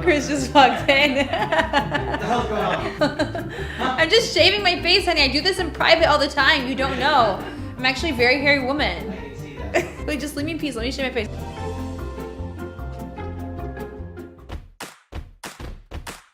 Chris just walked in. What the hell's going on? I'm just shaving my face, honey. I do this in private all the time. You don't know. I'm actually a very hairy woman. I can see that. Wait, just leave me in peace. Let me shave my face.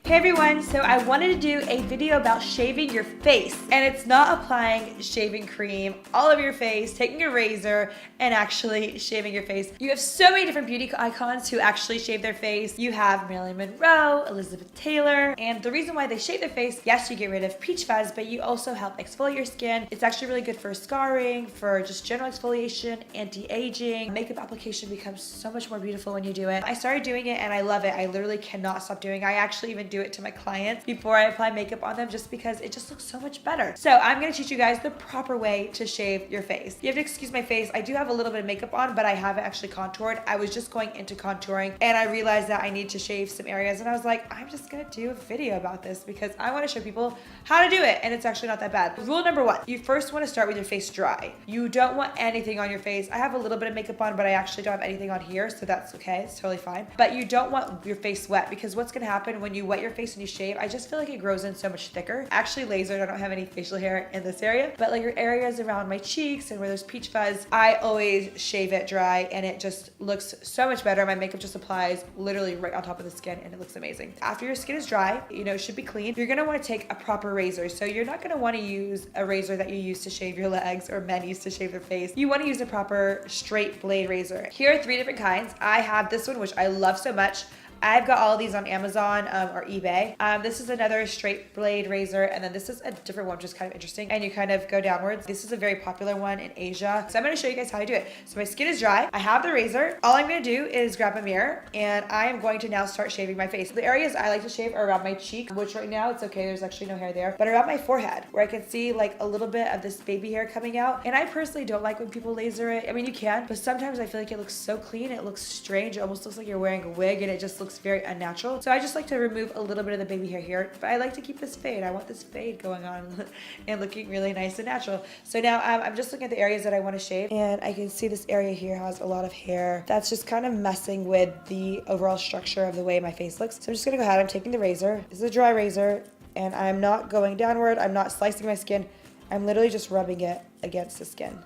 Hey everyone, so I wanted to do a video about shaving your face, and it's not applying shaving cream all over your face, taking a razor, and actually shaving your face. You have so many different beauty icons who actually shave their face. You have Marilyn Monroe, Elizabeth Taylor, and the reason why they shave their face, yes, you get rid of peach fuzz, but you also help exfoliate your skin. It's actually really good for scarring, for just general exfoliation, anti-aging. Makeup application becomes so much more beautiful when you do it. I started doing it and I love it. I literally cannot stop doing it. I actually even do it to my clients before I apply makeup on them just because it just looks so much better. So I'm gonna teach you guys the proper way to shave your face. You have to excuse my face. I do have a little bit of makeup on, but I haven't actually contoured. I was just going into contouring and I realized that I need to shave some areas, and I was like, I'm just gonna do a video about this because I wanna show people how to do it, and it's actually not that bad. Rule number one, you first wanna start with your face dry. You don't want anything on your face. I have a little bit of makeup on, but I actually don't have anything on here, so that's okay, it's totally fine. But you don't want your face wet, because what's gonna happen when you wet your face and you shave, I just feel like it grows in so much thicker. Actually lasered, I don't have any facial hair in this area, but like your areas around my cheeks and where there's peach fuzz, I always shave it dry and it just looks so much better. My makeup just applies literally right on top of the skin and it looks amazing. After your skin is dry, you know, it should be clean. You're gonna wanna take a proper razor. So you're not gonna wanna use a razor that you use to shave your legs or men use to shave their face. You wanna use a proper straight blade razor. Here are 3 different kinds. I have this one, which I love so much. I've got all of these on Amazon or eBay. This is another straight blade razor, and then this is a different one, which is kind of interesting, and you kind of go downwards. This is a very popular one in Asia, so I'm going to show you guys how to do it. So my skin is dry. I have the razor. All I'm going to do is grab a mirror, and I am going to now start shaving my face. The areas I like to shave are around my cheek, which right now it's okay, there's actually no hair there, but around my forehead, where I can see like a little bit of this baby hair coming out. And I personally don't like when people laser it. I mean, you can, but sometimes I feel like it looks so clean, it looks strange, it almost looks like you're wearing a wig, and it just looks very unnatural. So I just like to remove a little bit of the baby hair here, but I like to keep this fade. I want this fade going on and looking really nice and natural. So now I'm just looking at the areas that I want to shave, and I can see this area here has a lot of hair. That's just kind of messing with the overall structure of the way my face looks. So I'm just gonna go ahead, I'm taking the razor. This is a dry razor, and I'm not going downward. I'm not slicing my skin. I'm literally just rubbing it against the skin.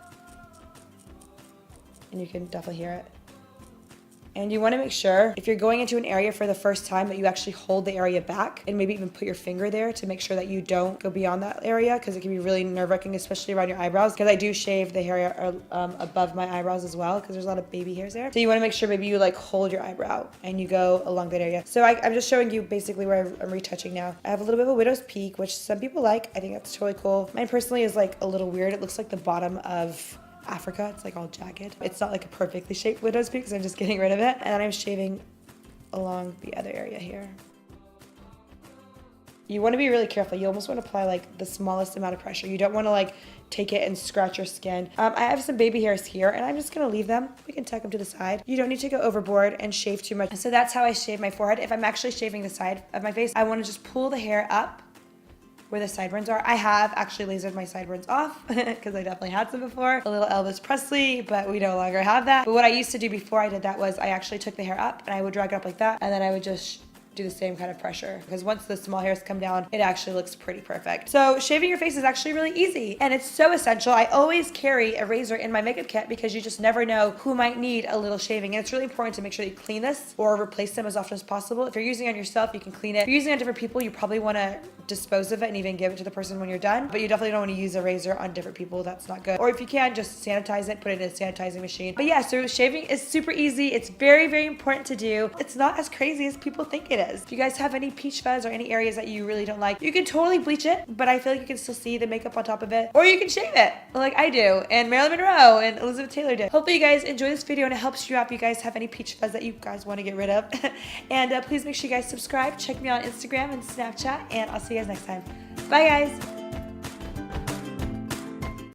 And you can definitely hear it. And you want to make sure, if you're going into an area for the first time, that you actually hold the area back and maybe even put your finger there to make sure that you don't go beyond that area, because it can be really nerve-wracking, especially around your eyebrows, because I do shave the hair above my eyebrows as well, because there's a lot of baby hairs there. So you want to make sure maybe you like hold your eyebrow and you go along that area. So I'm just showing you basically where I'm retouching now. I have a little bit of a widow's peak, which some people like. I think that's totally cool. Mine personally is like a little weird. It looks like the bottom of Africa. It's like all jagged. It's not like a perfectly shaped widow's peak, because I'm just getting rid of it. And then I'm shaving along the other area here. You want to be really careful. You almost want to apply like the smallest amount of pressure. You don't want to like take it and scratch your skin. I have some baby hairs here, and I'm just going to leave them. We can tuck them to the side. You don't need to go overboard and shave too much. So that's how I shave my forehead. If I'm actually shaving the side of my face, I want to just pull the hair up where the sideburns are. I have actually lasered my sideburns off because I definitely had some before. A little Elvis Presley, but we no longer have that. But what I used to do before I did that was I actually took the hair up and I would drag it up like that, and then I would just do the same kind of pressure, because once the small hairs come down, it actually looks pretty perfect. So shaving your face is actually really easy, and it's so essential. I always carry a razor in my makeup kit because you just never know who might need a little shaving, and it's really important to make sure that you clean this or replace them as often as possible. If you're using it on yourself, you can clean it. If you're using it on different people, you probably want to dispose of it and even give it to the person when you're done, but you definitely don't want to use a razor on different people. That's not good. Or if you can, just sanitize it, put it in a sanitizing machine. But yeah, so shaving is super easy. It's very, very important to do. It's not as crazy as people think it is. If you guys have any peach fuzz or any areas that you really don't like, you can totally bleach it, but I feel like you can still see the makeup on top of it. Or you can shave it like I do, and Marilyn Monroe and Elizabeth Taylor did. Hopefully you guys enjoy this video and it helps you out if you guys have any peach fuzz that you guys want to get rid of. And please make sure you guys subscribe. Check me on Instagram and Snapchat, and I'll see you guys next time. Bye guys.